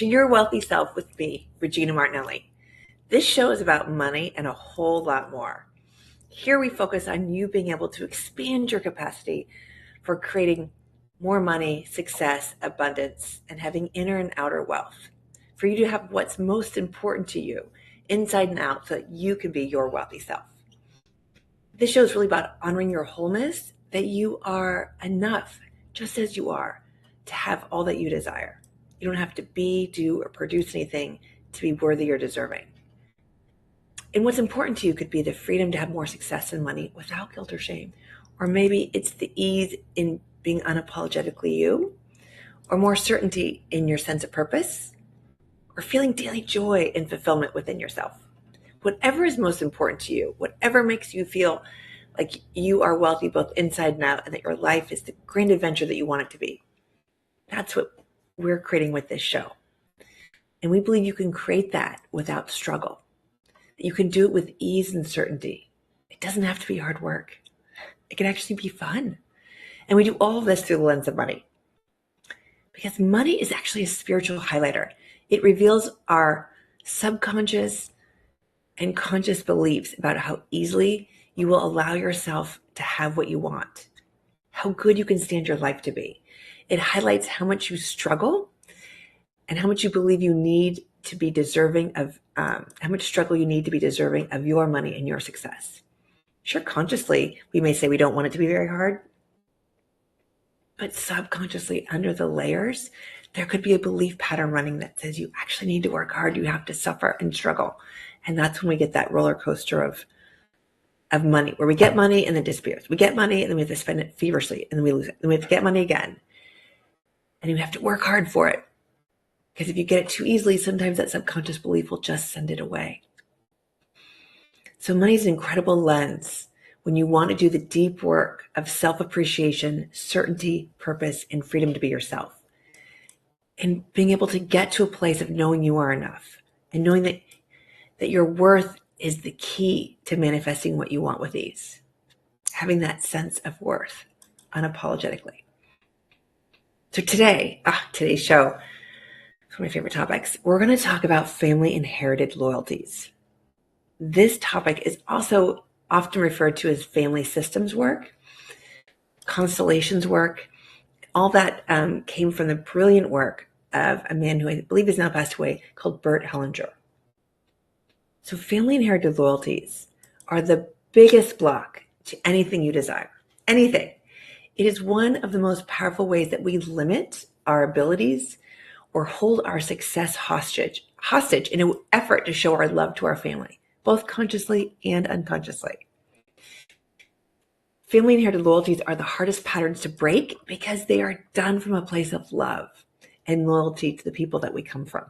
to Your Wealthy Self with me, Regina Martinelli. This show is about money and a whole lot more. Here we focus on you being able to expand your capacity for creating more money, success, abundance, and having inner and outer wealth. For you to have what's most important to you inside and out so that you can be your wealthy self. This show is really about honoring your wholeness, that you are enough just as you are to have all that you desire. You don't have to be, do, or produce anything to be worthy or deserving. And what's important to you could be the freedom to have more success and money without guilt or shame. Or maybe it's the ease in being unapologetically you, or more certainty in your sense of purpose, or feeling daily joy and fulfillment within yourself. Whatever is most important to you, whatever makes you feel like you are wealthy both inside and out, and that your life is the grand adventure that you want it to be. That's what we're creating with this show. And we believe you can create that without struggle. You can do it with ease and certainty. It doesn't have to be hard work. It can actually be fun. And we do all of this through the lens of money. Because money is actually a spiritual highlighter. It reveals our subconscious and conscious beliefs about how easily you will allow yourself to have what you want, how good you can stand your life to be. It highlights how much you struggle and how much you believe you need to be deserving of, how much struggle you need to be deserving of your money and your success. Sure, consciously, we may say we don't want it to be very hard, but subconsciously under the layers, there could be a belief pattern running that says you actually need to work hard, you have to suffer and struggle. And that's when we get that roller coaster of money, where we get money and then disappears. We get money and then we have to spend it feverishly and then we lose it. Then we have to get money again. And we have to work hard for it. Because if you get it too easily, sometimes that subconscious belief will just send it away. So money is an incredible lens when you want to do the deep work of self-appreciation, certainty, purpose, and freedom to be yourself. And being able to get to a place of knowing you are enough and knowing that your worth is the key to manifesting what you want with ease. Having that sense of worth unapologetically. So today's show, one of my favorite topics, we're going to talk about family-inherited loyalties. This topic is also often referred to as family systems work, constellations work. All that came from the brilliant work of a man who I believe has now passed away called Bert Hellinger. So family-inherited loyalties are the biggest block to anything you desire. Anything. It is one of the most powerful ways that we limit our abilities or hold our success hostage in an effort to show our love to our family, both consciously and unconsciously. Family-inherited loyalties are the hardest patterns to break because they are done from a place of love and loyalty to the people that we come from.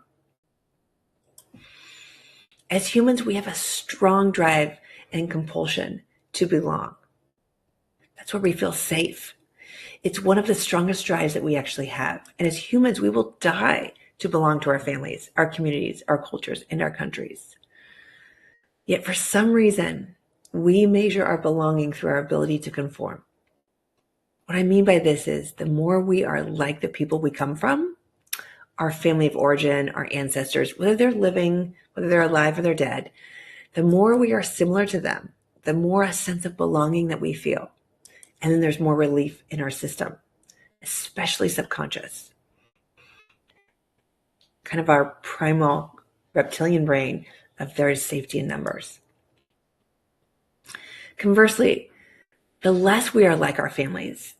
As humans, we have a strong drive and compulsion to belong. That's where we feel safe. It's one of the strongest drives that we actually have. And as humans, we will die to belong to our families, our communities, our cultures, and our countries. Yet for some reason, we measure our belonging through our ability to conform. What I mean by this is the more we are like the people we come from, our family of origin, our ancestors, whether they're living, whether they're alive or they're dead, the more we are similar to them, the more a sense of belonging that we feel. And then there's more relief in our system, especially subconscious. Kind of our primal reptilian brain of there is safety in numbers. Conversely, the less we are like our families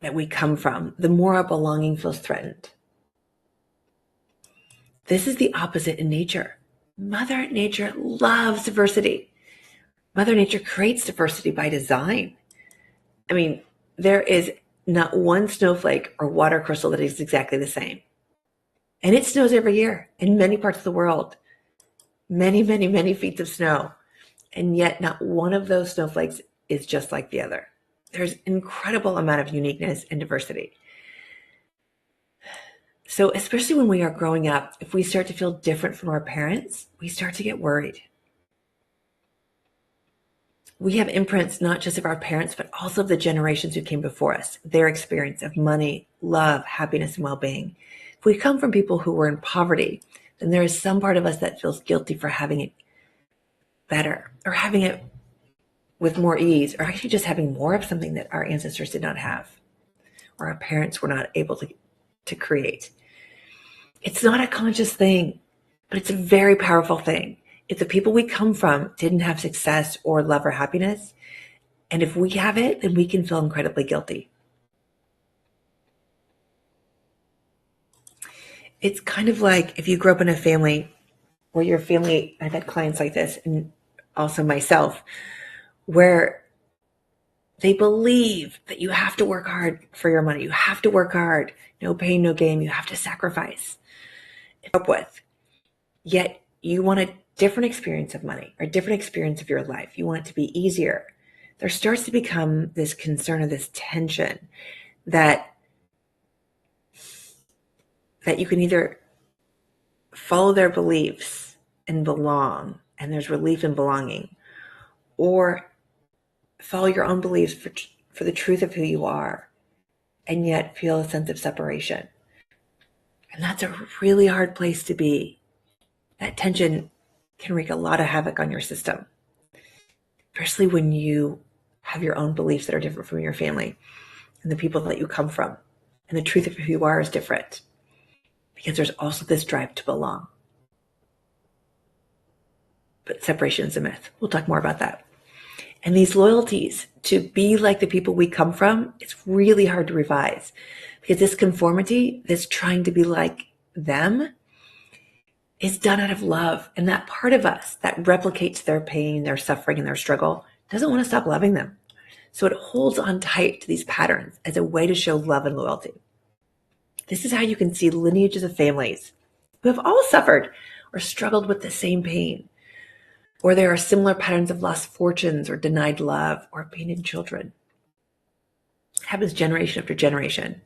that we come from, the more our belonging feels threatened. This is the opposite in nature. Mother Nature loves diversity. Mother Nature creates diversity by design. I mean, there is not one snowflake or water crystal that is exactly the same. And it snows every year in many parts of the world. Many, many, many feet of snow. And yet not one of those snowflakes is just like the other. There's an incredible amount of uniqueness and diversity. So especially when we are growing up, if we start to feel different from our parents, we start to get worried. We have imprints not just of our parents, but also of the generations who came before us, their experience of money, love, happiness, and well-being. If we come from people who were in poverty, then there is some part of us that feels guilty for having it better or having it with more ease, or actually just having more of something that our ancestors did not have or our parents were not able to create. It's not a conscious thing, but it's a very powerful thing. If the people we come from didn't have success or love or happiness, and if we have it, then we can feel incredibly guilty. It's kind of like if you grew up in a family where your family, I've had clients like this, and also myself, where they believe that you have to work hard for your money. You have to work hard. No pain, no gain. You have to sacrifice. Up with. Yet you want a different experience of money or a different experience of your life. You want it to be easier. There starts to become this concern or this tension that you can either follow their beliefs and belong, and there's relief in belonging, or follow your own beliefs for the truth of who you are, and yet feel a sense of separation. And that's a really hard place to be. That tension can wreak a lot of havoc on your system, especially when you have your own beliefs that are different from your family and the people that you come from. And the truth of who you are is different, because there's also this drive to belong. But separation is a myth. We'll talk more about that. And these loyalties to be like the people we come from, it's really hard to revise, because this conformity, this trying to be like them, is done out of love. And that part of us that replicates their pain, their suffering, and their struggle doesn't want to stop loving them. So it holds on tight to these patterns as a way to show love and loyalty. This is how you can see lineages of families who have all suffered or struggled with the same pain, or there are similar patterns of lost fortunes or denied love or abandoned children. It happens generation after generation.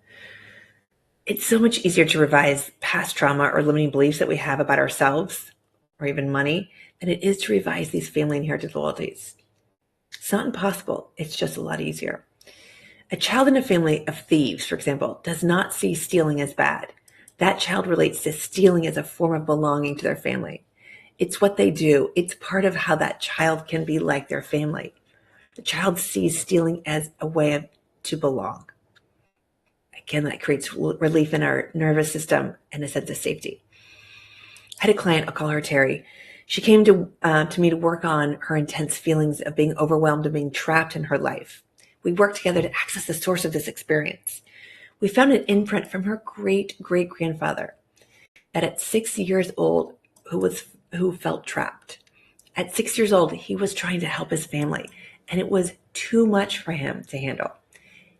It's so much easier to revise past trauma or limiting beliefs that we have about ourselves or even money than it is to revise these family inherited loyalties. It's not impossible. It's just a lot easier. A child in a family of thieves, for example, does not see stealing as bad. That child relates to stealing as a form of belonging to their family. It's what they do. It's part of how that child can be like their family. The child sees stealing as a way to belong. Again, that creates relief in our nervous system and a sense of safety. I had a client, I'll call her Terry. She came to me to work on her intense feelings of being overwhelmed and being trapped in her life. We worked together to access the source of this experience. We found an imprint from her great-great-grandfather that at 6 years old, who felt trapped. At 6 years old, he was trying to help his family, and it was too much for him to handle.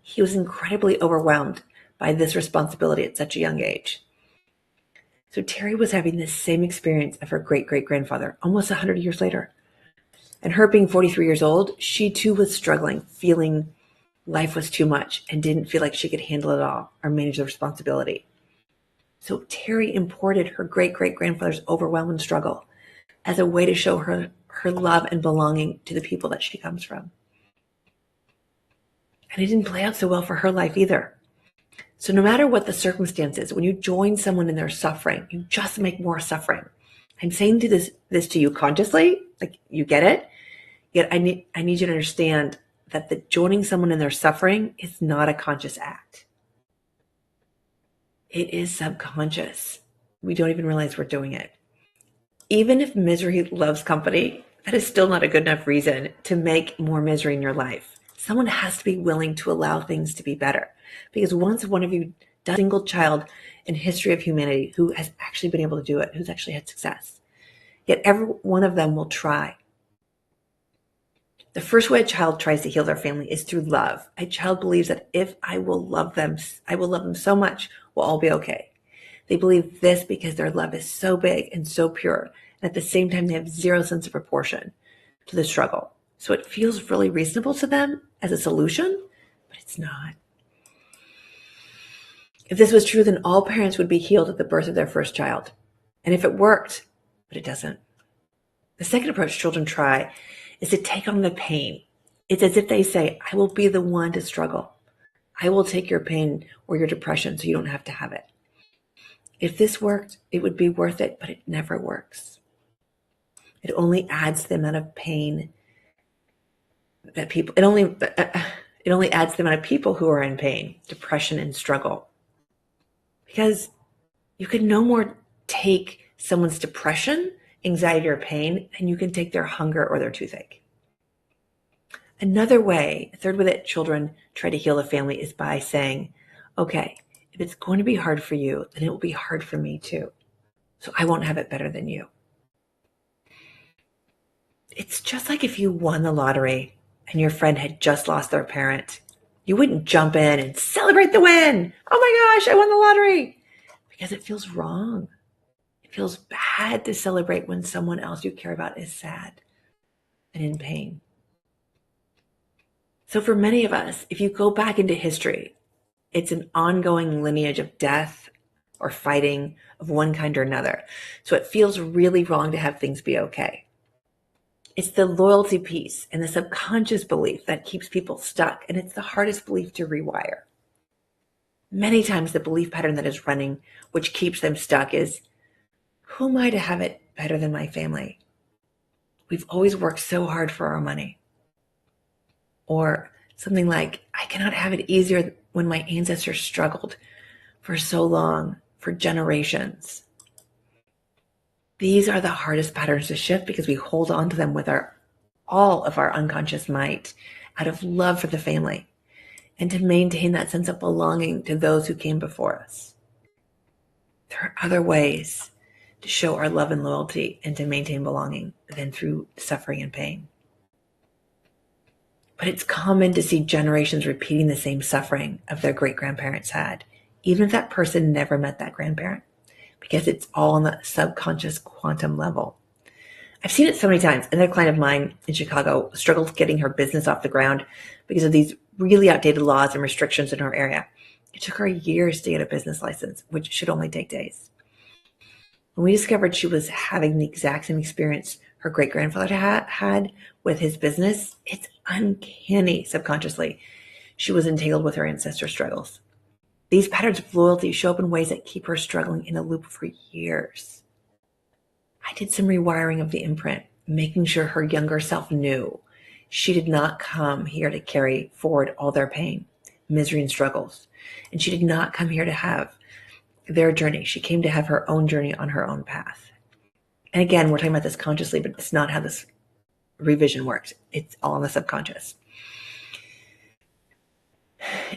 He was incredibly overwhelmed by this responsibility at such a young age. So Terry was having this same experience of her great-great-grandfather almost 100 years later. And her being 43 years old, she too was struggling, feeling life was too much and didn't feel like she could handle it all or manage the responsibility. So Terry imported her great-great-grandfather's overwhelm and struggle as a way to show her love and belonging to the people that she comes from. And it didn't play out so well for her life either. So no matter what the circumstances, when you join someone in their suffering, you just make more suffering. I'm saying this to you consciously, like you get it, yet I need you to understand that the joining someone in their suffering is not a conscious act. It is subconscious. We don't even realize we're doing it. Even if misery loves company, that is still not a good enough reason to make more misery in your life. Someone has to be willing to allow things to be better. Because once one of you does, a single child in history of humanity who has actually been able to do it, who's actually had success. Yet every one of them will try. The first way a child tries to heal their family is through love. A child believes that if I will love them so much, we'll all be okay. They believe this because their love is so big and so pure. And at the same time, they have zero sense of proportion to the struggle. So it feels really reasonable to them as a solution, but it's not. If this was true, then all parents would be healed at the birth of their first child. And if it worked, but it doesn't. The second approach children try is to take on the pain. It's as if they say, I will be the one to struggle. I will take your pain or your depression so you don't have to have it. If this worked, it would be worth it, but it never works. It only adds the amount of pain that people, it only adds the amount of people who are in pain, depression, and struggle. Because you can no more take someone's depression, anxiety, or pain than you can take their hunger or their toothache. Another way, a third way that children try to heal the family is by saying, okay, if it's going to be hard for you, then it will be hard for me too. So I won't have it better than you. It's just like if you won the lottery and your friend had just lost their parent. You wouldn't jump in and celebrate the win. Oh my gosh, I won the lottery. Because it feels wrong. It feels bad to celebrate when someone else you care about is sad and in pain. So for many of us, if you go back into history, it's an ongoing lineage of death or fighting of one kind or another. So it feels really wrong to have things be okay. It's the loyalty piece and the subconscious belief that keeps people stuck, and it's the hardest belief to rewire. Many times the belief pattern that is running, which keeps them stuck, is, who am I to have it better than my family? We've always worked so hard for our money. Or something like, I cannot have it easier when my ancestors struggled for so long, for generations. These are the hardest patterns to shift because we hold on to them with all of our unconscious might out of love for the family and to maintain that sense of belonging to those who came before us. There are other ways to show our love and loyalty and to maintain belonging than through suffering and pain. But it's common to see generations repeating the same suffering of their great-grandparents had, even if that person never met that grandparent, because it's all on the subconscious quantum level. I've seen it so many times. Another client of mine in Chicago struggled getting her business off the ground because of these really outdated laws and restrictions in her area. It took her years to get a business license, which should only take days. When we discovered she was having the exact same experience her great-grandfather had with his business, it's uncanny subconsciously. She was entangled with her ancestor struggles. These patterns of loyalty show up in ways that keep her struggling in a loop for years. I did some rewiring of the imprint, making sure her younger self knew she did not come here to carry forward all their pain, misery, and struggles. And she did not come here to have their journey. She came to have her own journey on her own path. And again, we're talking about this consciously, but it's not how this revision works. It's all in the subconscious.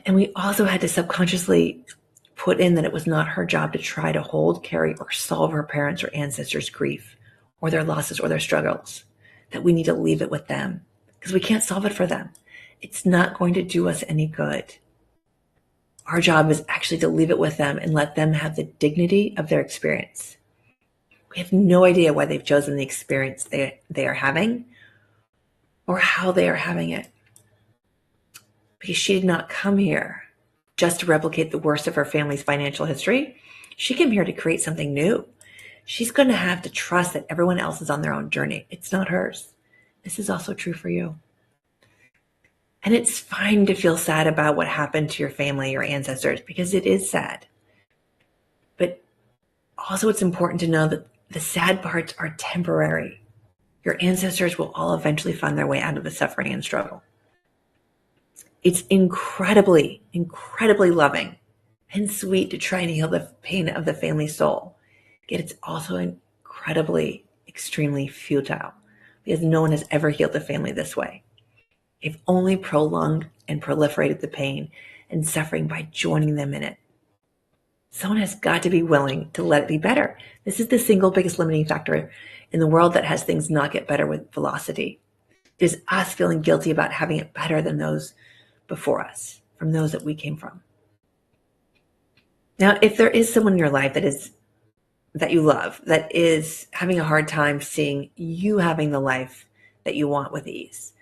And we also had to subconsciously put in that it was not her job to try to hold, carry, or solve her parents' or ancestors' grief or their losses or their struggles, that we need to leave it with them because we can't solve it for them. It's not going to do us any good. Our job is actually to leave it with them and let them have the dignity of their experience. We have no idea why they've chosen the experience they are having or how they are having it. Because she did not come here just to replicate the worst of her family's financial history. She came here to create something new. She's going to have to trust that everyone else is on their own journey. It's not hers. This is also true for you. And it's fine to feel sad about what happened to your family, your ancestors, because it is sad. But also it's important to know that the sad parts are temporary. Your ancestors will all eventually find their way out of the suffering and struggle. It's incredibly, incredibly loving and sweet to try and heal the pain of the family soul. Yet it's also incredibly, extremely futile because no one has ever healed the family this way. They've only prolonged and proliferated the pain and suffering by joining them in it. Someone has got to be willing to let it be better. This is the single biggest limiting factor in the world that has things not get better with velocity. It is us feeling guilty about having it better than those before us, from those that we came from. Now, if there is someone in your life that you love, that is having a hard time seeing you having the life that you want with ease,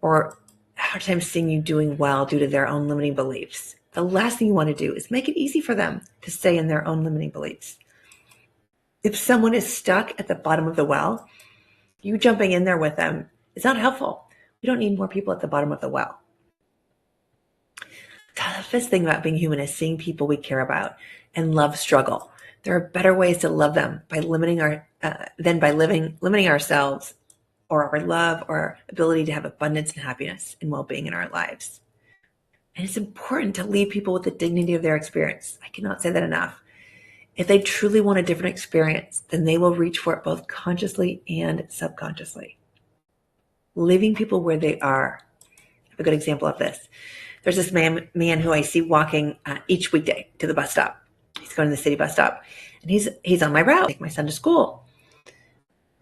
or a hard time seeing you doing well due to their own limiting beliefs, the last thing you want to do is make it easy for them to stay in their own limiting beliefs. If someone is stuck at the bottom of the well, you jumping in there with them is not helpful. We don't need more people at the bottom of the well. The toughest thing about being human is seeing people we care about and love struggle, There are better ways to love them by limiting limiting ourselves or our love or our ability to have abundance and happiness and well-being in our lives. And it's important to leave people with the dignity of their experience. I cannot say that enough. If they truly want a different experience, then they will reach for it both consciously and subconsciously. Leaving people where they are. I have a good example of this. There's this man who I see walking each weekday to the bus stop. He's going to the city bus stop, and he's on my route. I take my son to school.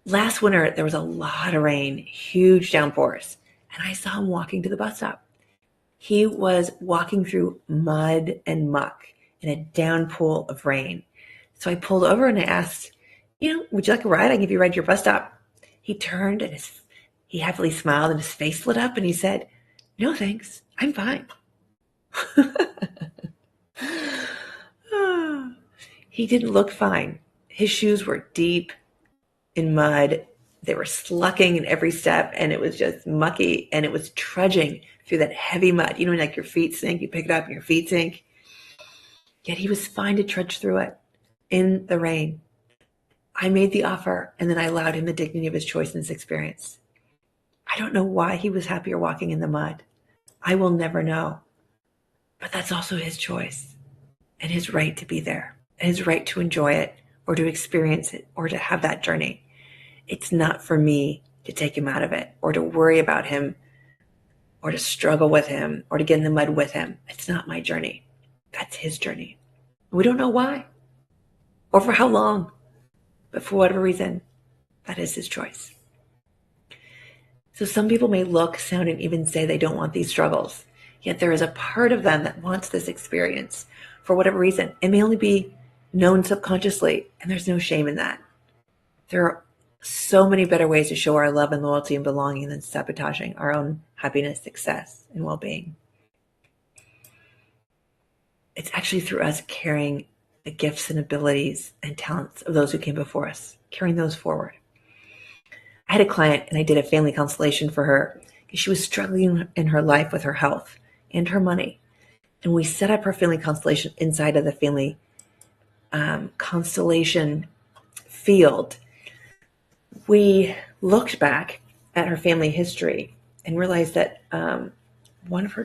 Last winter, there was a lot of rain, huge downpours, and I saw him walking to the bus stop. He was walking through mud and muck in a downpour of rain. So I pulled over and I asked, would you like a ride? I can give you a ride to your bus stop. He turned and he happily smiled and his face lit up and he said, no, thanks. I'm fine. He didn't look fine. His shoes were deep in mud. They were slucking in every step and it was just mucky and it was trudging through that heavy mud. Like your feet sink, you pick it up and your feet sink. Yet he was fine to trudge through it in the rain. I made the offer and then I allowed him the dignity of his choice and his experience. I don't know why he was happier walking in the mud. I will never know. But that's also his choice and his right to be there and his right to enjoy it or to experience it or to have that journey. It's not for me to take him out of it or to worry about him or to struggle with him or to get in the mud with him. It's not my journey. That's his journey. We don't know why or for how long, but for whatever reason, that is his choice. So some people may look, sound, and even say they don't want these struggles, yet there is a part of them that wants this experience for whatever reason. It may only be known subconsciously, and there's no shame in that. There are so many better ways to show our love and loyalty and belonging than sabotaging our own happiness, success, and well-being. It's actually through us carrying the gifts and abilities and talents of those who came before us, carrying those forward. I had a client and I did a family constellation for her because she was struggling in her life with her health and her money. And we set up her family constellation inside of the family constellation field. We looked back at her family history and realized that one of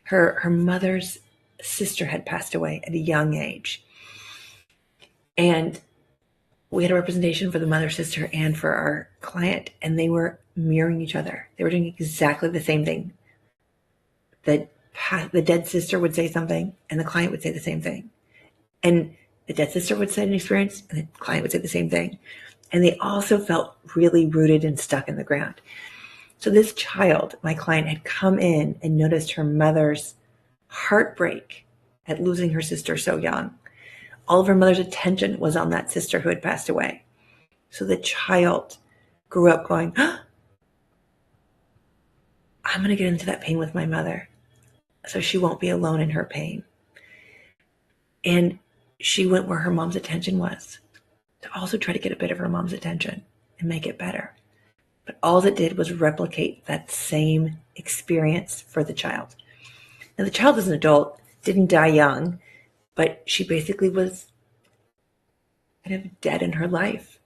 her mother's sister had passed away at a young age. And we had a representation for the mother, sister, and for our client, and they were mirroring each other. They were doing exactly the same thing. The dead sister would say something, and the client would say the same thing. And the dead sister would say an experience, and the client would say the same thing. And they also felt really rooted and stuck in the ground. So this child, my client, had come in and noticed her mother's heartbreak at losing her sister so young. All of her mother's attention was on that sister who had passed away. So the child grew up going, I'm going to get into that pain with my mother so she won't be alone in her pain. And she went where her mom's attention was to also try to get a bit of her mom's attention and make it better. But all it did was replicate that same experience for the child. Now, the child as an adult didn't die young, but she basically was kind of dead in her life.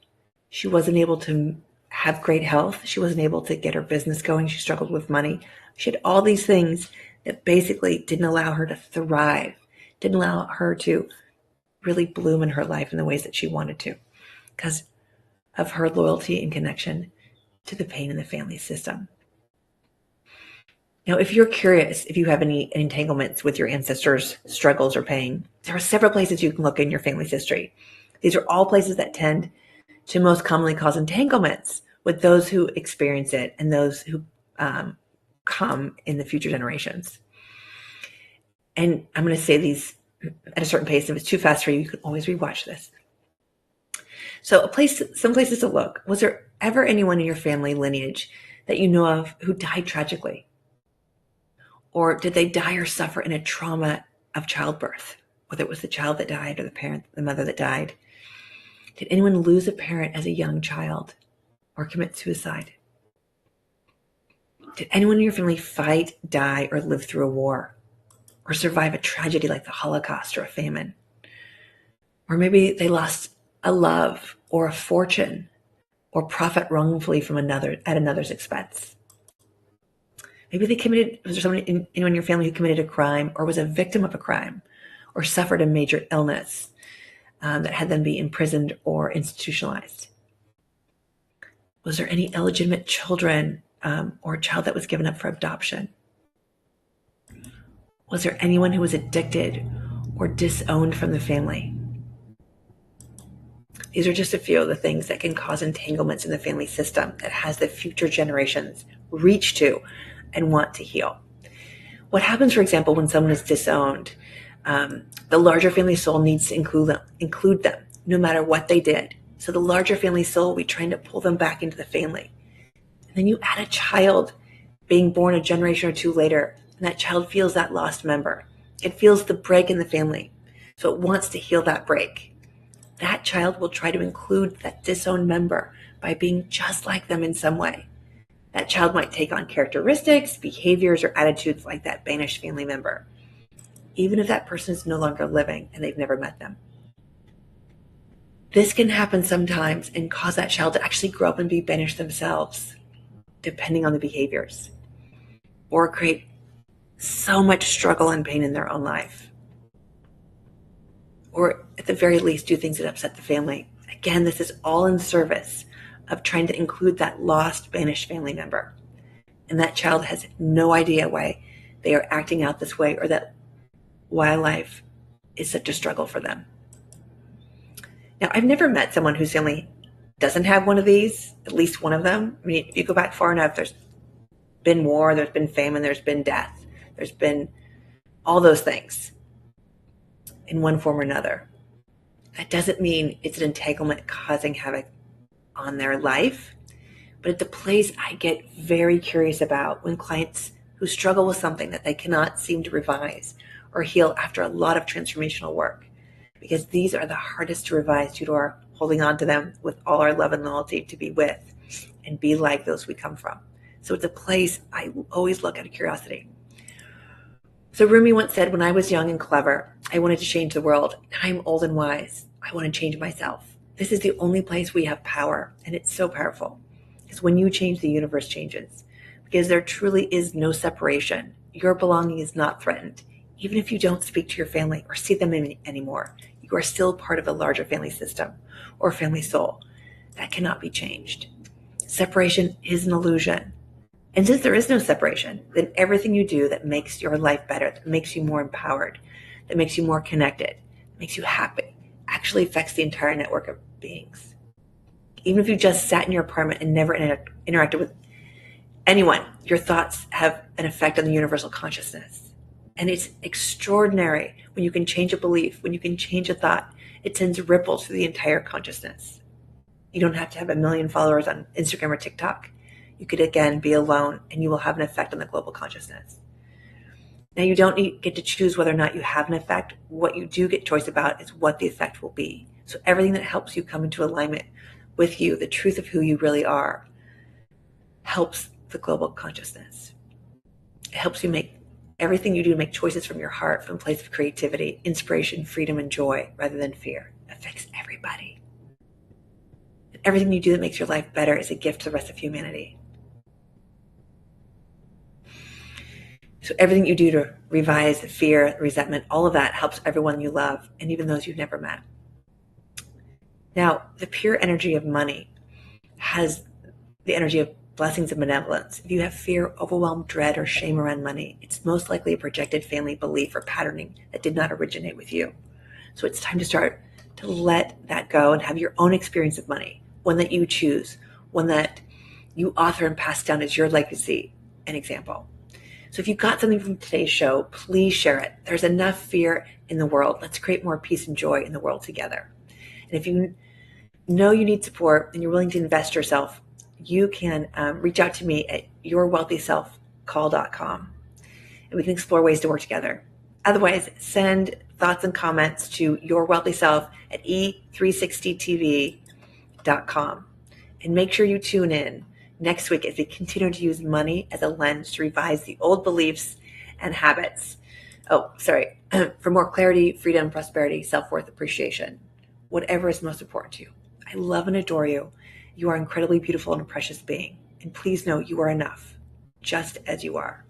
She wasn't able to have great health. She wasn't able to get her business going. She struggled with money. She had all these things that basically didn't allow her to thrive, didn't allow her to really bloom in her life in the ways that she wanted to because of her loyalty and connection to the pain in the family system. Now, if you're curious, if you have any entanglements with your ancestors' struggles or pain, there are several places you can look in your family's history. These are all places that tend to most commonly cause entanglements with those who experience it and those who come in the future generations. And I'm going to say these at a certain pace. If it's too fast for you, you can always rewatch this. So some places to look. Was there ever anyone in your family lineage that you know of who died tragically? Or did they die or suffer in a trauma of childbirth? Whether it was the child that died or the mother that died. Did anyone lose a parent as a young child or commit suicide? Did anyone in your family fight, die, or live through a war? Or survive a tragedy like the Holocaust or a famine? Or maybe they lost a love or a fortune or profit wrongfully from another's expense. Maybe was there anyone in your family who committed a crime or was a victim of a crime or suffered a major illness that had them be imprisoned or institutionalized? Was there any illegitimate children or a child that was given up for adoption? Was there anyone who was addicted or disowned from the family? These are just a few of the things that can cause entanglements in the family system that has the future generations reach to and want to heal. What happens, for example, when someone is disowned, the larger family soul needs to include them no matter what they did. So the larger family soul will be trying to pull them back into the family. And then you add a child being born a generation or two later, and that child feels that lost member. It feels the break in the family. So it wants to heal that break. That child will try to include that disowned member by being just like them in some way. That child might take on characteristics, behaviors, or attitudes like that banished family member, even if that person is no longer living and they've never met them. This can happen sometimes and cause that child to actually grow up and be banished themselves, depending on the behaviors, or create so much struggle and pain in their own life. Or at the very least, do things that upset the family. Again, this is all in service of trying to include that lost, banished family member. And that child has no idea why they are acting out this way or that why life is such a struggle for them. Now, I've never met someone whose family doesn't have one of these, at least one of them. I mean, if you go back far enough, there's been war, there's been famine, there's been death, there's been all those things in one form or another. That doesn't mean it's an entanglement causing havoc on their life, but it's a place I get very curious about when clients who struggle with something that they cannot seem to revise or heal after a lot of transformational work, because these are the hardest to revise due to our holding on to them with all our love and loyalty to be with and be like those we come from. So it's a place I always look out of curiosity. So Rumi once said, when I was young and clever, I wanted to change the world. Now I'm old and wise. I want to change myself. This is the only place we have power, and it's so powerful. Because when you change, the universe changes. Because there truly is no separation. Your belonging is not threatened. Even if you don't speak to your family or see them anymore, you are still part of a larger family system or family soul. That cannot be changed. Separation is an illusion. And since there is no separation, then everything you do that makes your life better, that makes you more empowered, that makes you more connected, that makes you happy, actually affects the entire network of beings. Even if you just sat in your apartment and never interacted with anyone, your thoughts have an effect on the universal consciousness. And it's extraordinary when you can change a belief, when you can change a thought, it sends ripples through the entire consciousness. You don't have to have 1 million followers on Instagram or TikTok. You could, again, be alone and you will have an effect on the global consciousness. Now, you don't get to choose whether or not you have an effect. What you do get choice about is what the effect will be. So everything that helps you come into alignment with you, the truth of who you really are, helps the global consciousness. It helps you make everything you do, make choices from your heart, from a place of creativity, inspiration, freedom, and joy, rather than fear. It affects everybody. And everything you do that makes your life better is a gift to the rest of humanity. So everything you do to revise the fear, resentment, all of that helps everyone you love and even those you've never met. Now, the pure energy of money has the energy of blessings and benevolence. If you have fear, overwhelm, dread, or shame around money, it's most likely a projected family belief or patterning that did not originate with you. So it's time to start to let that go and have your own experience of money, one that you choose, one that you author and pass down as your legacy and example. So if you got something from today's show, please share it. There's enough fear in the world. Let's create more peace and joy in the world together. And if you know you need support and you're willing to invest yourself, you can reach out to me at yourwealthyselfcall.com and we can explore ways to work together. Otherwise, send thoughts and comments to yourwealthyself at e360tv.com. And make sure you tune in next week as we continue to use money as a lens to revise the old beliefs and habits. For more clarity, freedom, prosperity, self-worth, appreciation. whatever is most important to you. I love and adore you. You are incredibly beautiful and a precious being. And please know you are enough, just as you are.